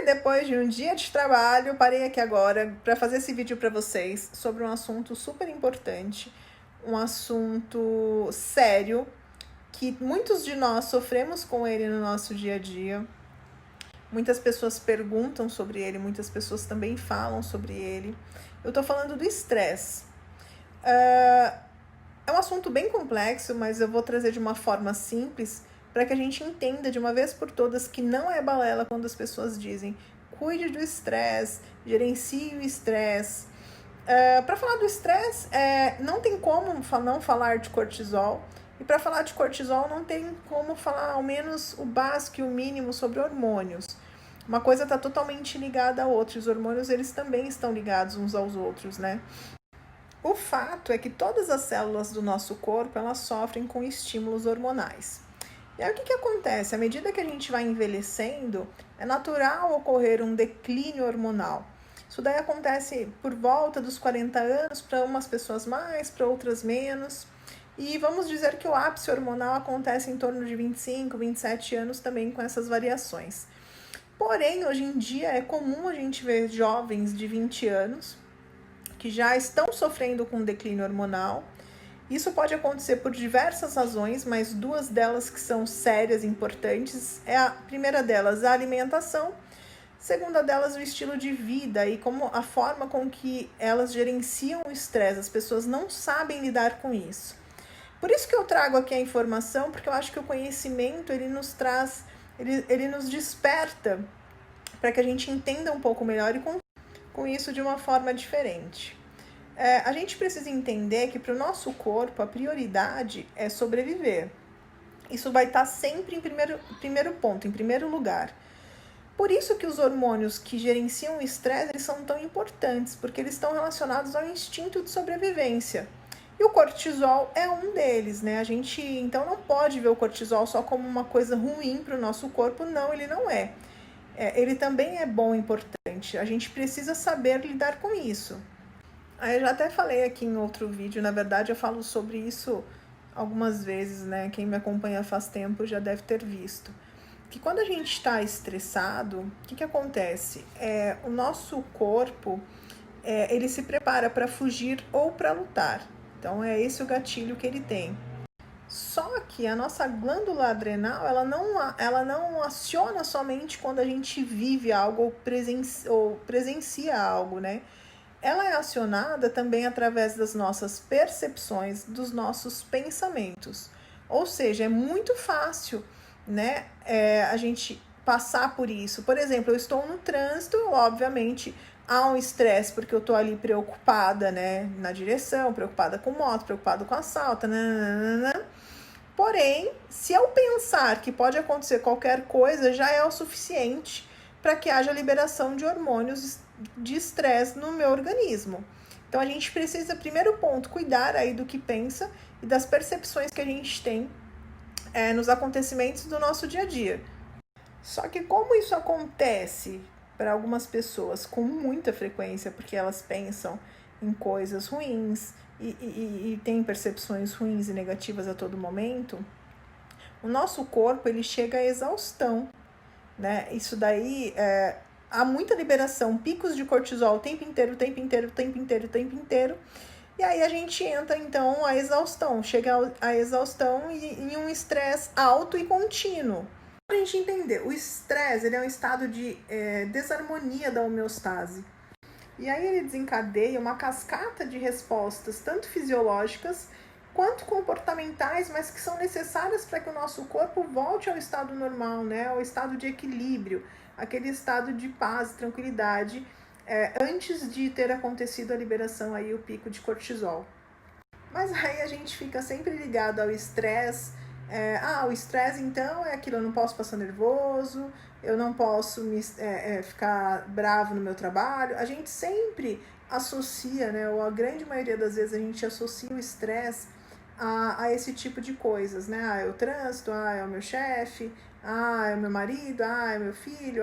E depois de um dia de trabalho, parei aqui agora para fazer esse vídeo para vocês sobre um assunto super importante, um assunto sério, que muitos de nós sofremos com ele no nosso dia a dia. Muitas pessoas perguntam sobre ele, muitas pessoas também falam sobre ele. Eu tô falando do estresse. É um assunto bem complexo, mas eu vou trazer de uma forma simples para que a gente entenda de uma vez por todas que não é balela quando as pessoas dizem cuide do estresse, gerencie o estresse. Para falar do estresse, não tem como não falar de cortisol. E para falar de cortisol, não tem como falar ao menos o básico e o mínimo sobre hormônios. Uma coisa está totalmente ligada à outra. Os hormônios, eles também estão ligados uns aos outros, né? O fato é que todas as células do nosso corpo, elas sofrem com estímulos hormonais. E aí o que acontece? À medida que a gente vai envelhecendo, é natural ocorrer um declínio hormonal. Isso daí acontece por volta dos 40 anos, para umas pessoas mais, para outras menos. E vamos dizer que o ápice hormonal acontece em torno de 25, 27 anos também com essas variações. Porém, hoje em dia é comum a gente ver jovens de 20 anos que já estão sofrendo com declínio hormonal. Isso pode acontecer por diversas razões, mas duas delas que são sérias e importantes. A primeira delas, a alimentação. Segunda delas, o estilo de vida e como a forma com que elas gerenciam o estresse. As pessoas não sabem lidar com isso. Por isso que eu trago aqui a informação, porque eu acho que o conhecimento, ele nos traz, ele nos desperta para que a gente entenda um pouco melhor e com isso de uma forma diferente. A gente precisa entender que para o nosso corpo a prioridade é sobreviver. Isso vai estar sempre em primeiro ponto, em primeiro lugar. Por isso que os hormônios que gerenciam o estresse, eles são tão importantes, porque eles estão relacionados ao instinto de sobrevivência. E o cortisol é um deles, né? A gente então não pode ver o cortisol só como uma coisa ruim para o nosso corpo, não, ele não é. Ele também é bom e importante. A gente precisa saber lidar com isso. Eu já até falei aqui em outro vídeo, na verdade eu falo sobre isso algumas vezes, né? Quem me acompanha faz tempo já deve ter visto. Que quando a gente está estressado, o que acontece? O nosso corpo, ele se prepara para fugir ou para lutar. Então é esse o gatilho que ele tem. Só que a nossa glândula adrenal, ela não aciona somente quando a gente vive algo ou presencia algo, né? Ela é acionada também através das nossas percepções, dos nossos pensamentos. Ou seja, é muito fácil, né, a gente passar por isso. Por exemplo, eu estou no trânsito, obviamente há um estresse porque eu estou ali preocupada, né, na direção, preocupada com moto, preocupada com assalto, nananana. Porém, se eu pensar que pode acontecer qualquer coisa, já é o suficiente para que haja liberação de hormônios de estresse no meu organismo. Então a gente precisa, primeiro ponto, cuidar aí do que pensa e das percepções que a gente tem nos acontecimentos do nosso dia a dia. Só que como isso acontece para algumas pessoas com muita frequência, porque elas pensam em coisas ruins e têm percepções ruins e negativas a todo momento, o nosso corpo ele chega à exaustão, né? Isso daí há muita liberação, picos de cortisol o tempo inteiro, e aí a gente entra então à exaustão, chega à exaustão e em um estresse alto e contínuo. Para a gente entender, o estresse ele é um estado de desarmonia da homeostase. E aí ele desencadeia uma cascata de respostas, tanto fisiológicas quanto comportamentais, mas que são necessárias para que o nosso corpo volte ao estado normal, né? Ao estado de equilíbrio, aquele estado de paz, tranquilidade, antes de ter acontecido a liberação aí, o pico de cortisol. Mas aí a gente fica sempre ligado ao estresse. O estresse então é aquilo, eu não posso passar nervoso, eu não posso ficar bravo no meu trabalho. A gente sempre associa, né, ou a grande maioria das vezes a gente associa o estresse a esse tipo de coisas, né? É o trânsito, é o meu chefe, é o meu marido, é o meu filho,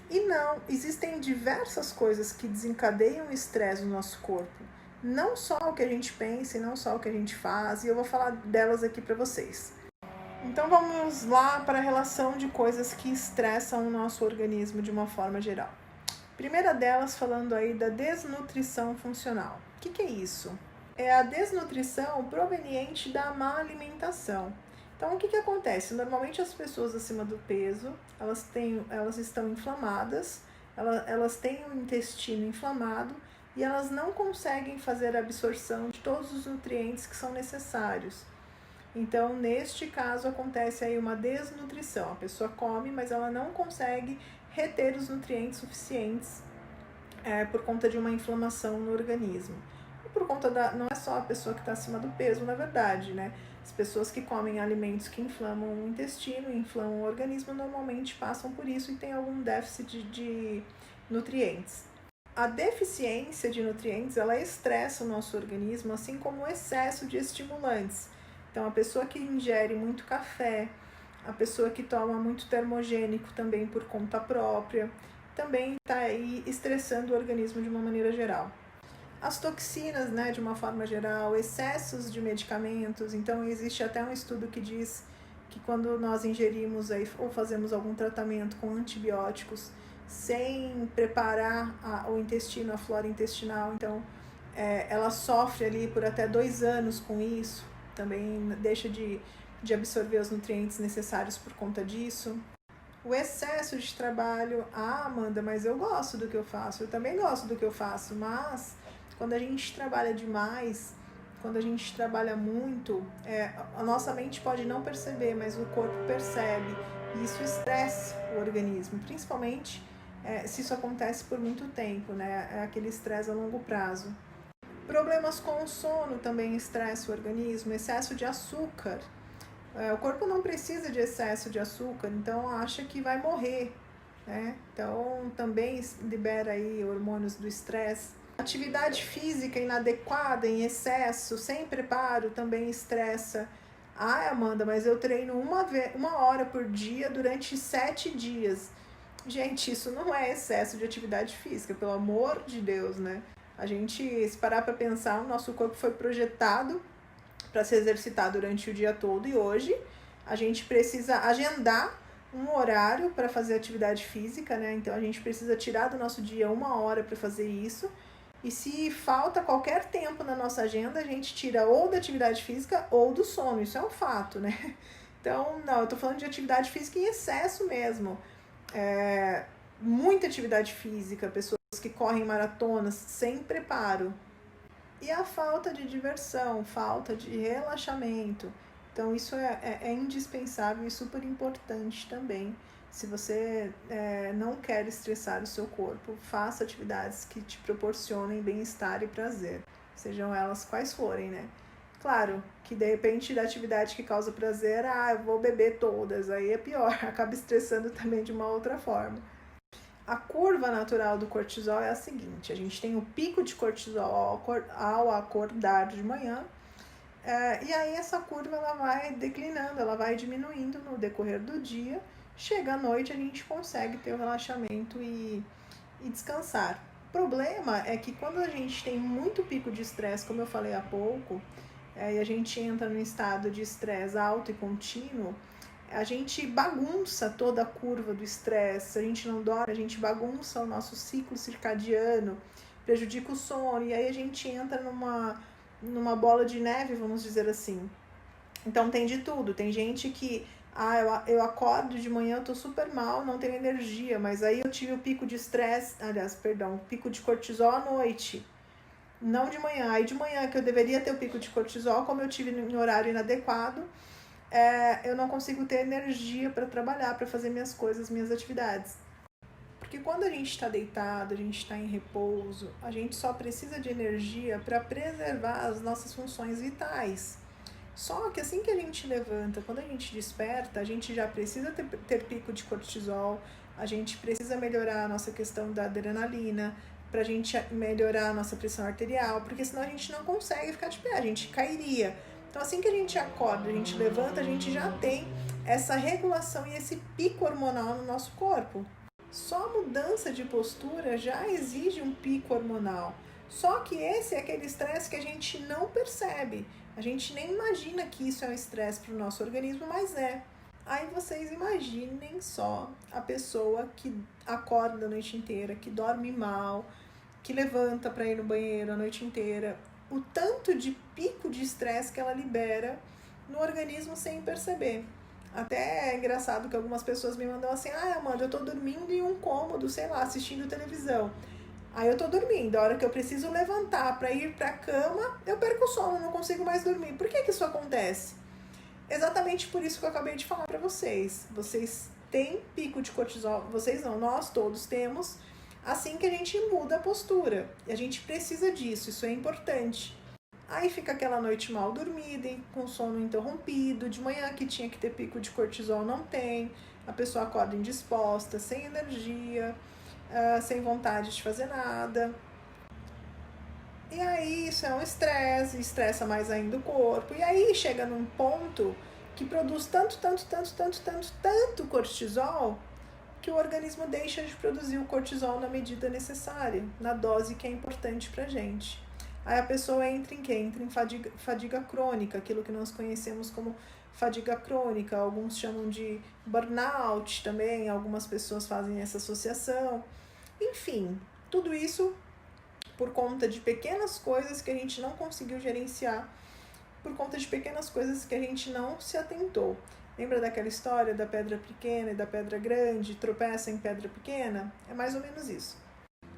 E não, existem diversas coisas que desencadeiam o estresse no nosso corpo. Não só o que a gente pensa e não só o que a gente faz, e eu vou falar delas aqui para vocês. Então vamos lá para a relação de coisas que estressam o nosso organismo de uma forma geral. Primeira delas, falando aí da desnutrição funcional. O que é isso? É a desnutrição proveniente da má alimentação. Então, o que acontece? Normalmente as pessoas acima do peso, elas estão inflamadas, elas têm o intestino inflamado e elas não conseguem fazer a absorção de todos os nutrientes que são necessários. Então, neste caso, acontece aí uma desnutrição. A pessoa come, mas ela não consegue reter os nutrientes suficientes por conta de uma inflamação no organismo. E por conta não é só a pessoa que está acima do peso, na verdade, né? As pessoas que comem alimentos que inflamam o intestino, inflamam o organismo, normalmente passam por isso e têm algum déficit de nutrientes. A deficiência de nutrientes, ela estressa o nosso organismo, assim como o excesso de estimulantes. Então, a pessoa que ingere muito café, a pessoa que toma muito termogênico também por conta própria, também está aí estressando o organismo de uma maneira geral. As toxinas, né, de uma forma geral, excessos de medicamentos. Então, existe até um estudo que diz que quando nós ingerimos aí, ou fazemos algum tratamento com antibióticos sem preparar o intestino, a flora intestinal, então ela sofre ali por até 2 anos com isso, também deixa de absorver os nutrientes necessários por conta disso. O excesso de trabalho, Amanda, mas eu gosto do que eu faço, eu também gosto do que eu faço, mas quando a gente trabalha demais, quando a gente trabalha muito, a nossa mente pode não perceber, mas o corpo percebe, e isso estressa o organismo, principalmente se isso acontece por muito tempo, né? É aquele estresse a longo prazo. Problemas com o sono também estressa o organismo, excesso de açúcar. O corpo não precisa de excesso de açúcar, então acha que vai morrer, né? Então também libera aí hormônios do estresse. Atividade física inadequada, em excesso, sem preparo, também estressa. Amanda, mas eu treino uma hora por dia durante 7 dias. Gente, isso não é excesso de atividade física, pelo amor de Deus, né? A gente, se parar para pensar, o nosso corpo foi projetado para se exercitar durante o dia todo e hoje a gente precisa agendar um horário para fazer atividade física, né? Então a gente precisa tirar do nosso dia 1 hora para fazer isso. E se falta qualquer tempo na nossa agenda, a gente tira ou da atividade física ou do sono. Isso é um fato, né? Então, não, eu tô falando de atividade física em excesso mesmo. Muita atividade física, pessoas que correm maratonas sem preparo. E a falta de diversão, falta de relaxamento. Então, isso é indispensável e super importante também. Se você não quer estressar o seu corpo, faça atividades que te proporcionem bem-estar e prazer, sejam elas quais forem, né? Claro que de repente da atividade que causa prazer, eu vou beber todas, aí é pior, acaba estressando também de uma outra forma. A curva natural do cortisol é a seguinte: a gente tem o pico de cortisol ao acordar de manhã, e aí essa curva ela vai declinando, ela vai diminuindo no decorrer do dia. Chega à noite, a gente consegue ter o relaxamento e descansar. O problema é que quando a gente tem muito pico de estresse, como eu falei há pouco, e a gente entra num estado de estresse alto e contínuo, a gente bagunça toda a curva do estresse. Se a gente não dorme, a gente bagunça o nosso ciclo circadiano, prejudica o sono, e aí a gente entra numa bola de neve, vamos dizer assim. Então tem de tudo, tem gente que eu acordo de manhã, eu tô super mal, não tenho energia, mas aí eu tive o pico de estresse, pico de cortisol à noite, não de manhã. Aí de manhã que eu deveria ter o pico de cortisol, como eu tive em horário inadequado, eu não consigo ter energia para trabalhar, para fazer minhas coisas, minhas atividades. Porque quando a gente está deitado, a gente está em repouso, a gente só precisa de energia para preservar as nossas funções vitais. Só que assim que a gente levanta, quando a gente desperta, a gente já precisa ter pico de cortisol, a gente precisa melhorar a nossa questão da adrenalina, para a gente melhorar a nossa pressão arterial, porque senão a gente não consegue ficar de pé, a gente cairia. Então assim que a gente acorda, a gente levanta, a gente já tem essa regulação e esse pico hormonal no nosso corpo. Só a mudança de postura já exige um pico hormonal. Só que esse é aquele estresse que a gente não percebe. A gente nem imagina que isso é um estresse para o nosso organismo, mas é. Aí vocês imaginem só a pessoa que acorda a noite inteira, que dorme mal, que levanta para ir no banheiro a noite inteira, o tanto de pico de estresse que ela libera no organismo sem perceber. Até é engraçado que algumas pessoas me mandam assim: ah, Amanda, eu tô dormindo em um cômodo, sei lá, assistindo televisão. Aí eu tô dormindo, a hora que eu preciso levantar para ir pra cama, eu perco o sono, não consigo mais dormir. Por que isso acontece? Exatamente por isso que eu acabei de falar para vocês. Vocês têm pico de cortisol, vocês não, nós todos temos, assim que a gente muda a postura. E a gente precisa disso, isso é importante. Aí fica aquela noite mal dormida, com sono interrompido, de manhã que tinha que ter pico de cortisol não tem, a pessoa acorda indisposta, sem energia, sem vontade de fazer nada. E aí isso é um estresse, estressa mais ainda o corpo. E aí chega num ponto que produz tanto cortisol que o organismo deixa de produzir o cortisol na medida necessária, na dose que é importante pra gente. Aí a pessoa entra em quê? Entra em fadiga crônica, aquilo que nós conhecemos como fadiga crônica. Alguns chamam de burnout também, algumas pessoas fazem essa associação. Enfim, tudo isso por conta de pequenas coisas que a gente não conseguiu gerenciar, por conta de pequenas coisas que a gente não se atentou. Lembra daquela história da pedra pequena e da pedra grande, tropeça em pedra pequena? É mais ou menos isso.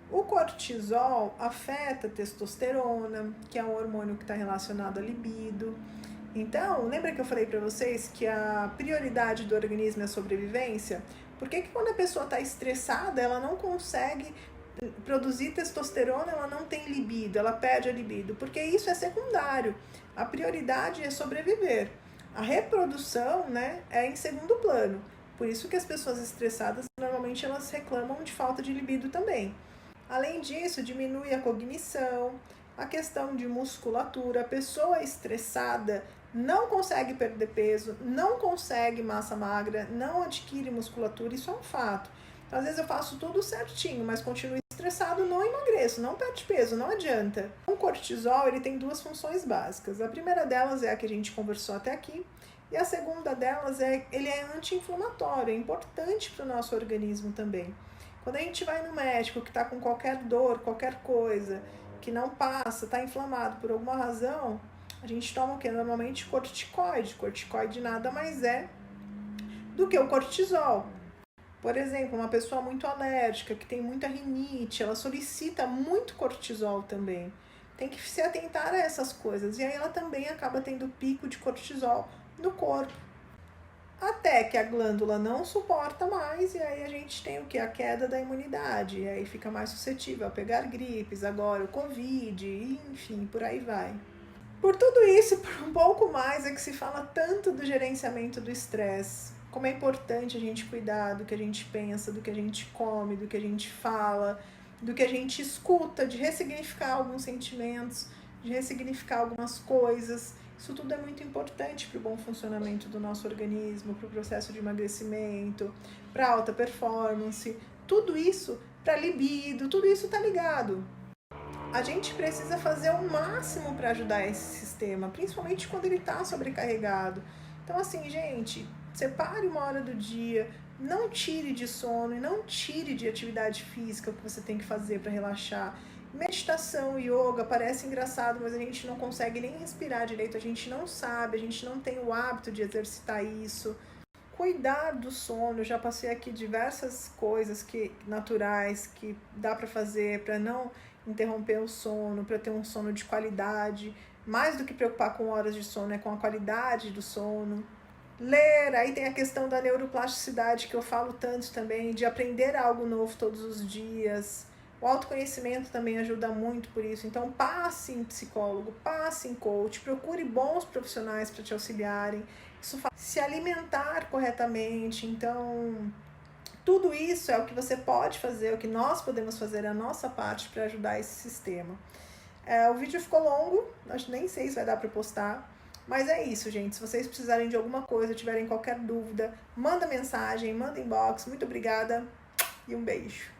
O cortisol afeta a testosterona, que é um hormônio que está relacionado à libido. Então, lembra que eu falei para vocês que a prioridade do organismo é a sobrevivência? Por que quando a pessoa está estressada, ela não consegue produzir testosterona, ela não tem libido, ela perde a libido? Porque isso é secundário. A prioridade é sobreviver. A reprodução, né, é em segundo plano. Por isso que as pessoas estressadas, normalmente elas reclamam de falta de libido também. Além disso, diminui a cognição, a questão de musculatura. A pessoa estressada não consegue perder peso, não consegue massa magra, não adquire musculatura, isso é um fato. Às vezes eu faço tudo certinho, mas continuo estressado, não emagreço, não perde peso, não adianta. O cortisol, ele tem duas funções básicas. A primeira delas é a que a gente conversou até aqui, e a segunda delas ele é anti-inflamatório, é importante para o nosso organismo também. Quando a gente vai no médico que está com qualquer dor, qualquer coisa, que não passa, está inflamado por alguma razão, a gente toma o que? Normalmente corticoide. Corticoide nada mais é do que o cortisol. Por exemplo, uma pessoa muito alérgica, que tem muita rinite, ela solicita muito cortisol também. Tem que se atentar a essas coisas. E aí ela também acaba tendo pico de cortisol no corpo. Até que a glândula não suporta mais e aí a gente tem o que? A queda da imunidade. E aí fica mais suscetível a pegar gripes, agora o Covid, enfim, por aí vai. Por tudo isso, por um pouco mais, é que se fala tanto do gerenciamento do estresse. Como é importante a gente cuidar do que a gente pensa, do que a gente come, do que a gente fala, do que a gente escuta, de ressignificar alguns sentimentos, de ressignificar algumas coisas. Isso tudo é muito importante para o bom funcionamento do nosso organismo, para o processo de emagrecimento, para alta performance. Tudo isso para libido, tudo isso está ligado. A gente precisa fazer o máximo para ajudar esse sistema, principalmente quando ele está sobrecarregado. Então, assim, gente, separe uma hora do dia, não tire de sono e não tire de atividade física o que você tem que fazer para relaxar. Meditação, yoga, parece engraçado, mas a gente não consegue nem respirar direito, a gente não sabe, a gente não tem o hábito de exercitar isso. Cuidar do sono, já passei aqui diversas coisas naturais que dá para fazer para não interromper o sono, para ter um sono de qualidade. Mais do que preocupar com horas de sono, é com a qualidade do sono. Ler, aí tem a questão da neuroplasticidade que eu falo tanto também, de aprender algo novo todos os dias. O autoconhecimento também ajuda muito por isso. Então passe em psicólogo, passe em coach, procure bons profissionais para te auxiliarem. Isso faz se alimentar corretamente. Então tudo isso é o que você pode fazer, o que nós podemos fazer a nossa parte para ajudar esse sistema. O vídeo ficou longo, acho nem sei se vai dar para postar. Mas é isso, gente. Se vocês precisarem de alguma coisa, tiverem qualquer dúvida, manda mensagem, manda inbox. Muito obrigada e um beijo.